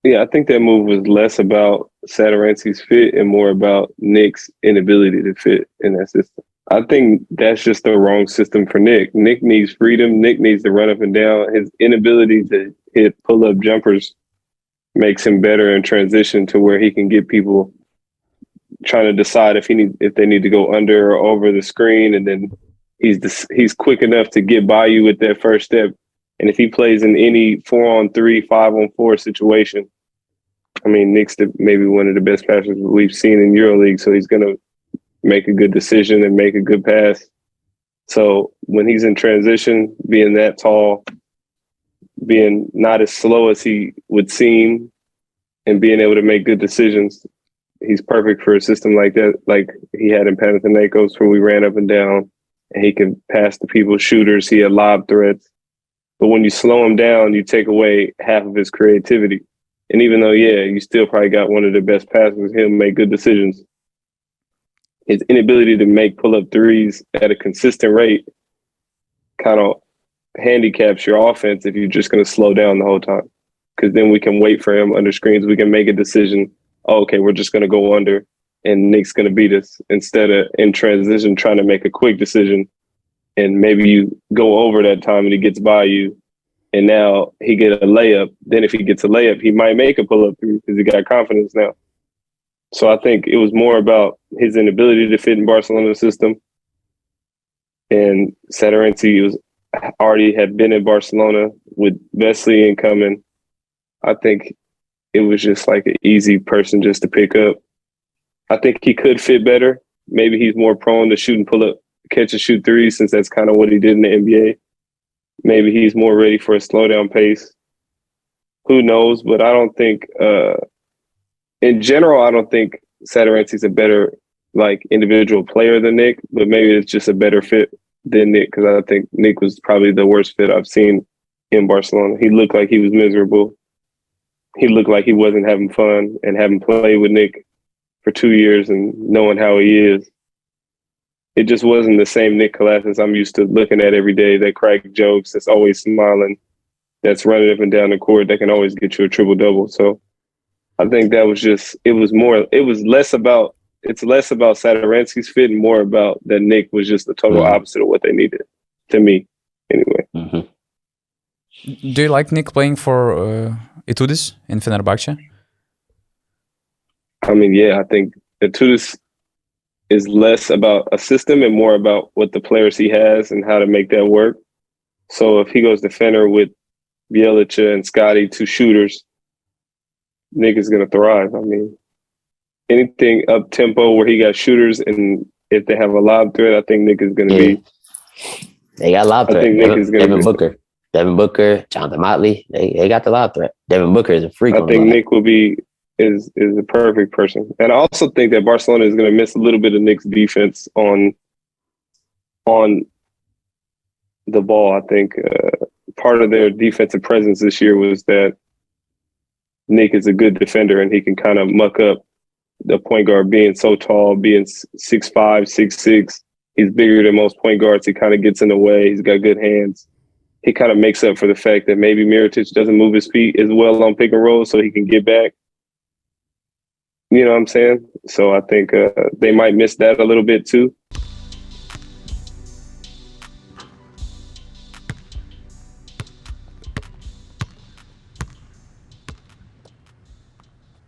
Yeah, I think that move was less about Satoranski's fit and more about Nick's inability to fit in that system. I think that's just the wrong system for Nick. Nick needs freedom. Nick needs to run up and down. His inability to hit pull-up jumpers makes him better in transition to where he can get people trying to decide if they need to go under or over the screen, and then he's quick enough to get by you with that first step. And if he plays in any 4-on-3, 5-on-4 situation, I mean, Nick's maybe one of the best passers we've seen in EuroLeague, so he's going to make a good decision and make a good pass. So when he's in transition, being that tall, being not as slow as he would seem, and being able to make good decisions, he's perfect for a system like that, like he had in Panathinaikos, where we ran up and down, and he could pass to people, shooters. He had lob threats. But when you slow him down, you take away half of his creativity. And even though, yeah, you still probably got one of the best passers, he'll make good decisions. His inability to make pull-up threes at a consistent rate kind of handicaps your offense if you're just going to slow down the whole time. Because then we can wait for him under screens. We can make a decision. Oh, okay, we're just going to go under, and Nick's going to beat us, instead of in transition trying to make a quick decision. And maybe you go over that time and he gets by you, and now he get a layup. Then if he gets a layup, he might make a pull-up three because he got confidence now. So I think it was more about his inability to fit in Barcelona's system. And Satoranski already had been in Barcelona with Vesely incoming. I think it was just like an easy person just to pick up. I think he could fit better. Maybe he's more prone to shoot and pull up, catch and shoot threes, since that's kind of what he did in the NBA. Maybe he's more ready for a slow down pace. Who knows? But I don't think, in general, I don't think Satoranski's a better individual player than Nick, but maybe it's just a better fit than Nick, because I think Nick was probably the worst fit I've seen in Barcelona. He looked like he was miserable. He looked like he wasn't having fun, and having played with Nick for 2 years and knowing how he is, it just wasn't the same Nick Calathes I'm used to looking at every day, that crack jokes, that's always smiling, that's running up and down the court, that can always get you a triple-double. So I think that was just, it's less about Satoranski's fit and more about that Nick was just the total opposite of what they needed, to me, anyway. Mm-hmm. Do you like Nick playing for Itoudis in Fenerbahce? I mean, yeah, I think Itoudis is less about a system and more about what the players he has and how to make that work. So if he goes to Fener with Bjelica and Scotty, two shooters, Nick is going to thrive. I mean, anything up tempo where he got shooters, and if they have a lob threat, I think Nick is going to be. They got lob threat. I think Nick is going to be. Devin Booker, Jonathan Motley, they got the lob threat. Devin Booker is a freak. I think Nick will be is a perfect person. And I also think that Barcelona is going to miss a little bit of Nick's defense on the ball. I think part of their defensive presence this year was that Nick is a good defender, and he can kind of muck up the point guard being so tall, being 6'5", 6'6". He's bigger than most point guards. He kind of gets in the way. He's got good hands. He kind of makes up for the fact that maybe Mirotic doesn't move his feet as well on pick and roll, so he can get back. You know what I'm saying? So I think they might miss that a little bit too.